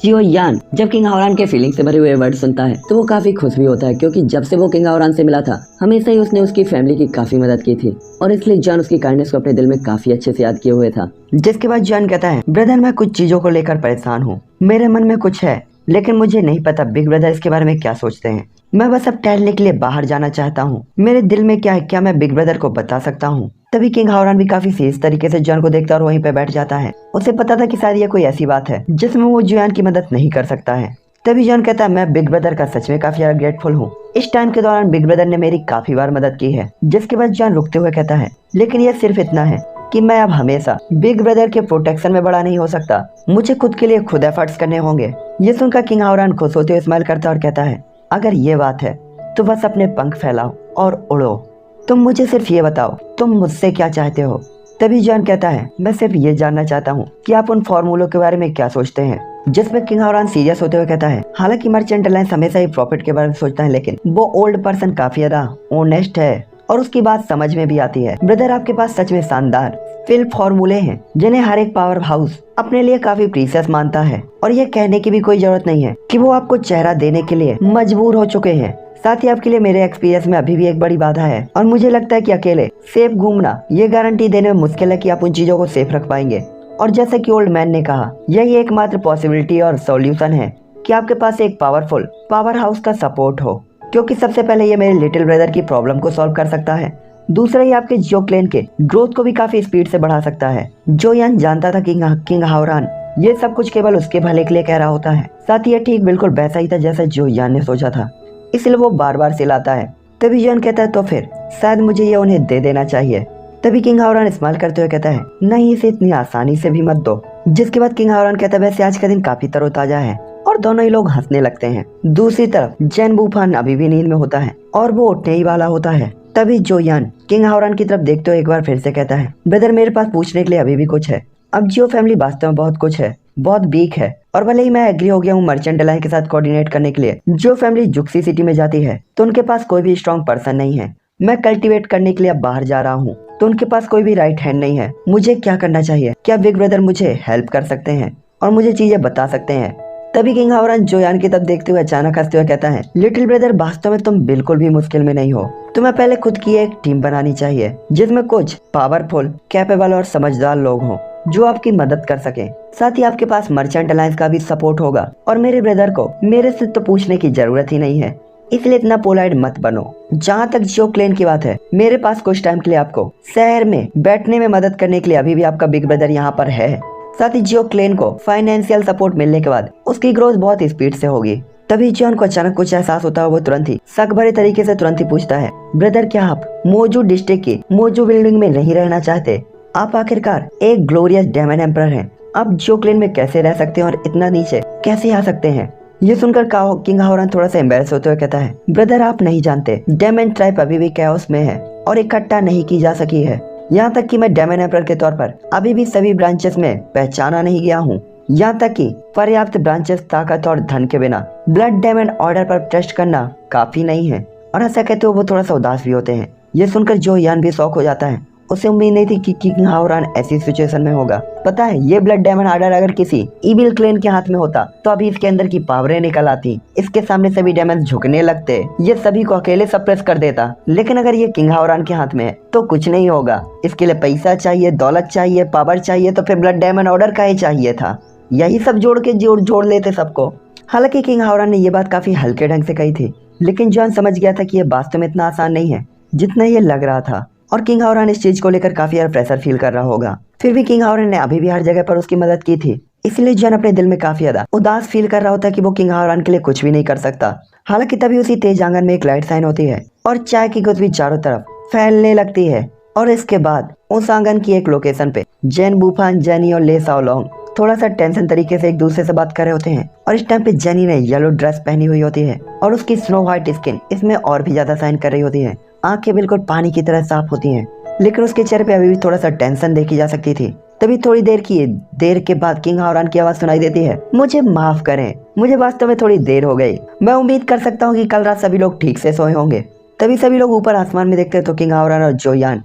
जोयान जब किंग हावरान के फीलिंग से भरे हुए वर्ड सुनता है तो वो काफी खुश भी होता है, क्योंकि जब से वो किंग हावरान से मिला था हमेशा ही उसने उसकी फैमिली की काफी मदद की थी और इसलिए जॉन उसकी काइंडनेस को अपने दिल में काफी अच्छे से याद किए हुए था। जिसके बाद जॉन कहता है, ब्रदर, मैं कुछ चीजों को लेकर परेशान हूँ। मेरे मन में कुछ है, लेकिन मुझे नहीं पता बिग ब्रदर इसके बारे में क्या सोचते हैं। मैं बस अब टहलने के लिए बाहर जाना चाहता हूँ। मेरे दिल में क्या है, क्या मैं बिग ब्रदर को बता सकता हूँ? तभी किंग हावरान भी काफी सीरियस तरीके से जॉन को देखता है और वहीं पे बैठ जाता है। उसे पता था कि शायद ये कोई ऐसी बात है जिसमें वो जोयान की मदद नहीं कर सकता है। तभी जॉन कहता है, मैं बिग ब्रदर का सच में काफी ज्यादा ग्रेटफुल हूँ। इस टाइम के दौरान बिग ब्रदर ने मेरी काफी बार मदद की है। जिसके बाद जॉन रुकते हुए कहता है, लेकिन ये सिर्फ इतना है कि मैं अब हमेशा बिग ब्रदर के प्रोटेक्शन में बड़ा नहीं हो सकता। मुझे खुद के लिए खुद एफर्ट्स करने होंगे। ये सुनकर किंग हावरान खुश होते हुए स्माइल करता है और कहता है, अगर ये बात है तो बस अपने पंख फैलाओ और उड़ो। तुम मुझे सिर्फ ये बताओ, तुम मुझसे क्या चाहते हो? तभी जॉन कहता है, मैं सिर्फ ये जानना चाहता हूँ कि आप उन फॉर्मूलों के बारे में क्या सोचते हैं। जिसमें किंग हावरान सीरियस होते हुए कहता है, हालांकि मर्चेंट अलायंस हमेशा ही प्रॉफिट के बारे में सोचता है, लेकिन वो ओल्ड पर्सन काफी ज्यादा ऑनेस्ट है और उसकी बात समझ में भी आती है। ब्रदर, आपके पास सच में शानदार फिल फॉर्मूले हैं जिन्हें हर एक पावर हाउस अपने लिए काफी प्रीशियस मानता है, और ये कहने की भी कोई जरूरत नहीं है कि वो आपको चेहरा देने के लिए मजबूर हो चुके हैं। साथ ही आपके लिए मेरे एक्सपीरियंस में अभी भी एक बड़ी बाधा है, और मुझे लगता है कि अकेले सेफ घूमना ये गारंटी देने में मुश्किल है कि आप उन चीजों को सेफ रख पाएंगे। और जैसे कि ओल्ड मैन ने कहा, यही एकमात्र पॉसिबिलिटी और सॉल्यूशन है कि आपके पास एक पावरफुल पावर हाउस का सपोर्ट हो, क्योंकि सबसे पहले ये मेरे लिटिल ब्रदर की प्रॉब्लम को सॉल्व कर सकता है। दूसरा, ये आपके जो क्लेन के ग्रोथ को भी काफी स्पीड से बढ़ा सकता है। जोयान जानता था कि किंग हावरान ये सब कुछ केवल उसके भले के लिए कह रहा होता है। साथ ही ये ठीक बिल्कुल वैसा ही था जैसा जोयान ने सोचा था, इसलिए वो बार बार चिल्लाता है। तभी जॉन कहता है, तो फिर शायद मुझे ये उन्हें दे देना चाहिए। तभी किंग हावरान स्माइल करते हुए कहता है, नहीं, इसे इतनी आसानी से भी मत दो। जिसके बाद किंग हावरान कहता है, वैसे आज का दिन काफी तरोताजा है, और दोनों ही लोग हंसने लगते हैं। दूसरी तरफ जैन वूफान अभी भी नींद में होता है और वो उठने ही वाला होता है। तभी जोयान किंग हावरान की तरफ देखते हुए एक बार फिर से कहता है, ब्रदर, मेरे पास पूछने के लिए अभी भी कुछ है। अब जियो फैमिली वास्तव में बहुत कुछ है, बहुत वीक है, और भले ही मैं एग्री हो गया हूँ मर्चेंट अलायंस के साथ कोऑर्डिनेट करने के लिए। जो फैमिली जुक्सी सिटी में जाती है तो उनके पास कोई भी स्ट्रॉन्ग पर्सन नहीं है। मैं कल्टीवेट करने के लिए अब बाहर जा रहा हूँ तो उनके पास कोई भी राइट हैंड नहीं है। मुझे क्या करना चाहिए? क्या बिग ब्रदर मुझे हेल्प कर सकते हैं और मुझे चीजें बता सकते हैं? तभी किंग हावरान जोयान की तरफ देखते हुए अचानक हंसते हुए कहता है, लिटिल ब्रदर, वास्तव में तुम बिल्कुल भी मुश्किल में नहीं हो। तुम्हें पहले खुद की एक टीम बनानी चाहिए जिसमें कुछ पावरफुल, कैपेबल और समझदार लोग हों जो आपकी मदद कर सके। साथ ही आपके पास मर्चेंट अलायंस का भी सपोर्ट होगा, और मेरे ब्रदर को मेरे से तो पूछने की जरूरत ही नहीं है, इसलिए इतना पोलाइट मत बनो। जहाँ तक जियो क्लेन की बात है, मेरे पास कुछ टाइम के लिए आपको शहर में बैठने में मदद करने के लिए अभी भी आपका बिग ब्रदर यहाँ पर है। साथ ही जियो क्लेन को फाइनेंशियल सपोर्ट मिलने के बाद उसकी ग्रोथ बहुत स्पीड से होगी। तभी जॉन को अचानक कुछ एहसास होता है। वो तुरंत ही शक भरे तरीके से तुरंत ही पूछता है, ब्रदर, क्या आप मोजू डिस्ट्रिक्ट की मोजू बिल्डिंग में नहीं रहना चाहते? आप आखिरकार एक ग्लोरियस डेमन एम्परर हैं। आप जियो क्लेन में कैसे रह सकते हैं और इतना नीचे कैसे आ सकते हैं? ये सुनकर किंग हावरान थोड़ा सा एम्बेरस होते हुए कहता है, ब्रदर, आप नहीं जानते, डेमन ट्राइब अभी भी कैओस में है और इकट्ठा नहीं की जा सकी है। यहाँ तक कि मैं डेमन एम्परर के तौर पर अभी भी सभी ब्रांचेस में पहचाना नहीं गया हूँ। यहाँ तक कि पर्याप्त ब्रांचेस, ताकत और धन के बिना ब्लड डेमन ऑर्डर पर ट्रस्ट करना काफी नहीं है। और ऐसा कहते हुए वो थोड़ा सा उदास भी होते हैं। ये सुनकर जोयान भी शौक हो जाता है। उसे उम्मीद नहीं थी कि किंग हावरान ऐसी सिचुएशन में होगा। पता है, ये ब्लड डायमंड ऑर्डर अगर किसी इविल क्लेन के हाथ में होता तो अभी इसके अंदर की पावरें निकल आती, इसके सामने सभी डायमंड झुकने लगते, ये सभी को अकेले सप्रेस कर देता। लेकिन अगर ये किंग हावरान के हाथ में है तो कुछ नहीं होगा। इसके लिए पैसा चाहिए, दौलत चाहिए, पावर चाहिए, तो फिर ब्लड डायमंड ऑर्डर का ही चाहिए था। यही सब जोड़ के जोड़ लेते सबको। हालांकि किंग हावरान ने ये बात काफी हल्के ढंग से कही थी, लेकिन जॉन समझ गया था कि ये वास्तव में इतना आसान नहीं है जितना ये लग रहा था। और किंग हावरान इस चीज को लेकर काफी ज्यादा प्रेशर फील कर रहा होगा। फिर भी किंग हावरान ने अभी भी हर जगह पर उसकी मदद की थी, इसलिए जॉन अपने दिल में काफी ज्यादा उदास फील कर रहा होता कि वो किंग हावरान के लिए कुछ भी नहीं कर सकता। हालांकि तभी उसी तेज आंगन में एक लाइट साइन होती है और चाय की खुशबू चारों तरफ फैलने लगती है। और इसके बाद उस आंगन की एक लोकेशन पे जेन वुफान, जेनी और ले शाओलोंग थोड़ा सा टेंशन तरीके से एक दूसरे से बात कर रहे होते हैं। और इस टाइम पे जेनी ने येलो ड्रेस पहनी हुई होती है और उसकी स्नो व्हाइट स्किन इसमें और भी ज्यादा शाइन कर रही होती है। आंखें बिल्कुल पानी की तरह साफ होती हैं, लेकिन उसके चेहरे पे अभी भी थोड़ा सा टेंशन देखी जा सकती थी। तभी थोड़ी देर के बाद किंग हावरान की आवाज सुनाई देती है, मुझे माफ करें, मुझे वास्तव में थोड़ी देर हो गई। मैं उम्मीद कर सकता हूँ कि कल रात सभी लोग ठीक से सोए होंगे। तभी सभी लोग ऊपर आसमान में देखते हैं तो किंग हावरान और जोयान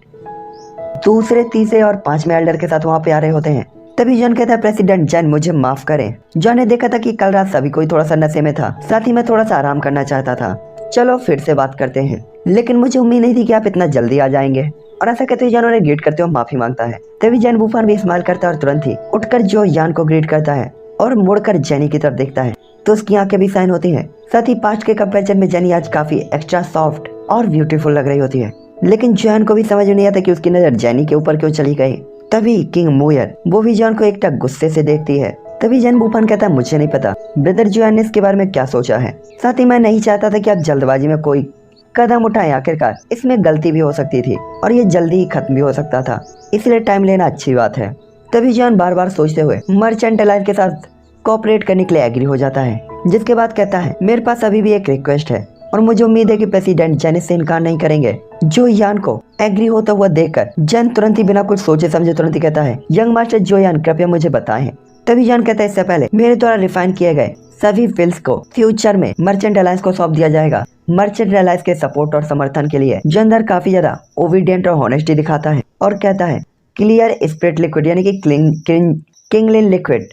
दूसरे, तीसरे और पांचवें एल्डर के साथ वहाँ पे आ रहे होते हैं। तभी जॉन कहता है, प्रेसिडेंट जैन मुझे माफ करें। जॉन ने देखा था कि कल रात सभी कोई थोड़ा सा नशे में था, साथ ही मैं थोड़ा सा आराम करना चाहता था। चलो फिर से बात करते हैं, लेकिन मुझे उम्मीद नहीं थी कि आप इतना जल्दी आ जाएंगे। और ऐसा कहते हुए जॉन उन्हें ग्रीट करते हुए माफी मांगता है। तभी जैन वुफान भी स्माइल करता है और तुरंत ही उठकर जो यान को ग्रीट करता है और मुड़कर जेनी की तरफ देखता है तो उसकी आंखें भी साइन होती हैं। साथ ही पास्ट के कंपैरिजन में जेनी आज काफी एक्स्ट्रा सॉफ्ट और ब्यूटीफुल लग रही होती है। लेकिन जॉन को भी समझ नहीं आता कि उसकी नजर जेनी के ऊपर क्यों चली गई। तभी किंग मोयर वो भी जॉन को एक टक गुस्से से देखती है। तभी जैन वुफान कहता है, मुझे नहीं पता ब्रदर जॉन ने इसके बारे में क्या सोचा है। साथ ही मैं नहीं चाहता था कि आप जल्दबाजी में कोई कदम उठाएं। आखिरकार इसमें गलती भी हो सकती थी और ये जल्दी ही खत्म भी हो सकता था, इसलिए टाइम लेना अच्छी बात है। तभी जॉन बार बार सोचते हुए मर्चेंट अलाइव के साथ कोऑपरेट करने के लिए एग्री हो जाता है, जिसके बाद कहता है, मेरे पास अभी भी एक रिक्वेस्ट है और मुझे उम्मीद है कि प्रेसिडेंट जैन इससे इनकार नहीं करेंगे। जो यान को एग्री होता हुआ देखकर जैन तुरंत ही बिना कुछ सोचे समझे तुरंत ही कहता है, यंग मास्टर जो यान कृपया मुझे बताएं। तभी जान कहता है, इससे पहले मेरे द्वारा रिफाइन किए गए सभी फिल्स को फ्यूचर में मर्चेंट अलायंस को सौंप दिया जाएगा। मर्चेंट अलायंस के सपोर्ट और समर्थन के लिए जंदर काफी ज्यादा ओबीडियंट और हॉनेस्टी दिखाता है और कहता है, क्लियर स्पिरिट लिक्विड यानी कि किंगलिन लिक्विड,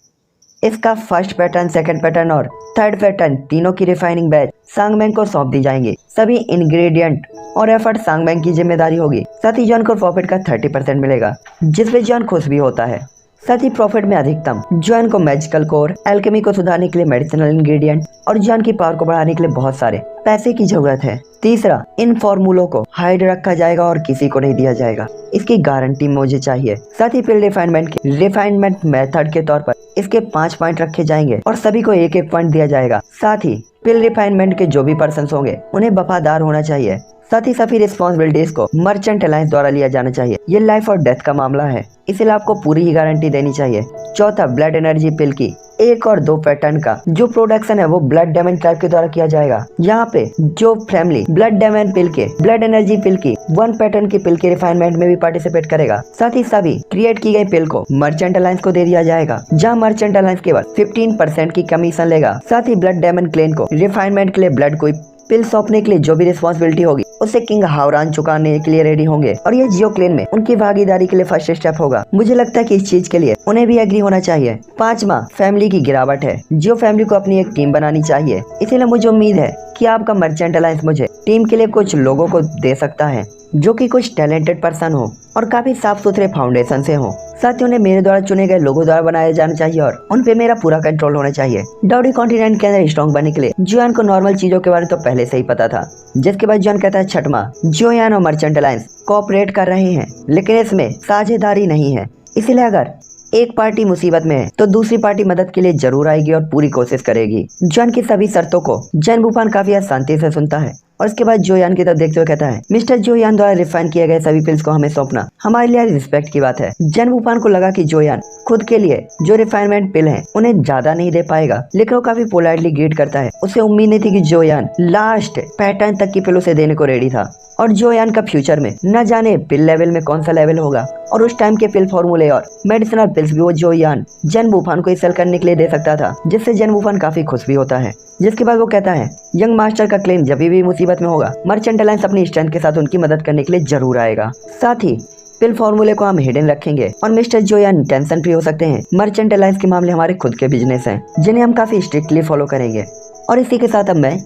इसका फर्स्ट पैटर्न, सेकंड पैटर्न और थर्ड पैटर्न तीनों की रिफाइनिंग बैच सांगमैंग को सौंप दी जाएंगी। सभी इंग्रेडिएंट और एफर्ट सांगमैंग की जिम्मेदारी होगी। साथ ही जॉन को प्रॉफिट का 30% मिलेगा, जिसमें जॉन खुश भी होता है। साथ ही प्रॉफिट में अधिकतम जॉन को मैजिकल कोर, एल्केमी को सुधारने के लिए मेडिसिनल इंग्रेडिएंट और जॉन की पावर को बढ़ाने के लिए बहुत सारे पैसे की जरूरत है। तीसरा, इन फॉर्मूलों को हाइड रखा जाएगा और किसी को नहीं दिया जाएगा, इसकी गारंटी मुझे चाहिए। साथ ही पिल रिफाइनमेंट मेथड के तौर पर इसके 5 पॉइंट रखे जाएंगे और सभी को एक एक पॉइंट दिया जाएगा। साथ ही पिल रिफाइनमेंट के जो भी पर्सन होंगे उन्हें वफादार होना चाहिए। साथ ही सभी रिस्पॉन्सिबिलिटीज को मर्चेंट अलायंस द्वारा लिया जाना चाहिए। ये लाइफ और डेथ का मामला है, इसलिए आपको पूरी ही गारंटी देनी चाहिए। चौथा, ब्लड एनर्जी पिल की 1 और 2 पैटर्न का जो प्रोडक्शन है वो ब्लड डायमंड क्लब के द्वारा किया जाएगा। यहाँ पे जो फैमिली ब्लड डायमंड पिल के, ब्लड एनर्जी पिल की 1 पैटर्न की पिल के रिफाइनमेंट में भी पार्टिसिपेट करेगा। साथ ही सभी क्रिएट की गई पिल को मर्चेंट अलायंस को दे दिया जाएगा, जहाँ मर्चेंट अलायंस केवल 15% की कमीशन लेगा। साथ ही ब्लड डायमंड क्लेन को रिफाइनमेंट के लिए ब्लड को पिल सौंपने के लिए जो भी रिस्पॉन्सिबिलिटी होगी उसे किंग हावरान चुकाने के लिए रेडी होंगे और ये जियो क्लेन में उनकी भागीदारी के लिए फर्स्ट स्टेप होगा। मुझे लगता है कि इस चीज के लिए उन्हें भी एग्री होना चाहिए। 5वां, फैमिली की गिरावट है। जियो फैमिली को अपनी एक टीम बनानी चाहिए, इसीलिए मुझे उम्मीद है कि आपका मर्चेंट अलायंस मुझे टीम के लिए कुछ लोगों को दे सकता है जो कि कुछ टैलेंटेड पर्सन हो और काफी साफ सुथरे फाउंडेशन से हो। साथ ही उन्हें मेरे द्वारा चुने गए लोगों द्वारा बनाया जाना चाहिए और उन पे मेरा पूरा कंट्रोल होना चाहिए। डाउडी कॉन्टिनेंट के अंदर स्ट्रॉन्ग बनने के लिए जोयान को नॉर्मल चीजों के बारे में तो पहले से ही पता था, जिसके बाद जोयान कहता है, 6वां, जोयान और मर्चेंट अलायंस कोऑपरेट कर रहे हैं लेकिन इसमें साझेदारी नहीं है, इसलिए अगर एक पार्टी मुसीबत में है तो दूसरी पार्टी मदद के लिए जरूर आएगी और पूरी कोशिश करेगी। जॉन की सभी शर्तों को जैन वुफान काफी शांति से सुनता है और इसके बाद जोयान की तरफ देखते हुए कहता है, मिस्टर जोयान द्वारा रिफाइन किए गए सभी पिल्स को हमें सौंपना हमारे लिए रिस्पेक्ट की बात है। जैन वुफान को लगा कि जोयान खुद के लिए जो रिफाइनमेंट पिल है उन्हें ज्यादा नहीं दे पाएगा, लेकिन वो काफी पोलाइटली ग्रीट करता है। उसे उम्मीद नहीं थी कि जोयान लास्ट पैटर्न तक की पिल उसे देने को रेडी था और जोयान का फ्यूचर में न जाने पिल लेवल में कौन सा लेवल होगा और उस टाइम के पिल फॉर्मूले और मेडिसिनल पिल्स भी वो जोयान जैन वुफान को सेल करने के लिए दे सकता था, जिससे जैन वुफान काफी खुश भी होता है। जिसके बाद वो कहता है, यंग मास्टर का क्लेम जब भी मुसीबत में होगा मर्चेंट अलायंस अपनी स्ट्रेंथ के साथ उनकी मदद करने के लिए जरूर आएगा। साथ ही पिल फॉर्मूले को हम हिडन रखेंगे और मिस्टर जोयान टेंशन फ्री हो सकते हैं। मर्चेंट अलायंस के मामले हमारे खुद के बिजनेस हैं जिन्हें हम काफी स्ट्रिक्टली फॉलो करेंगे। और इसी के साथ अब मैं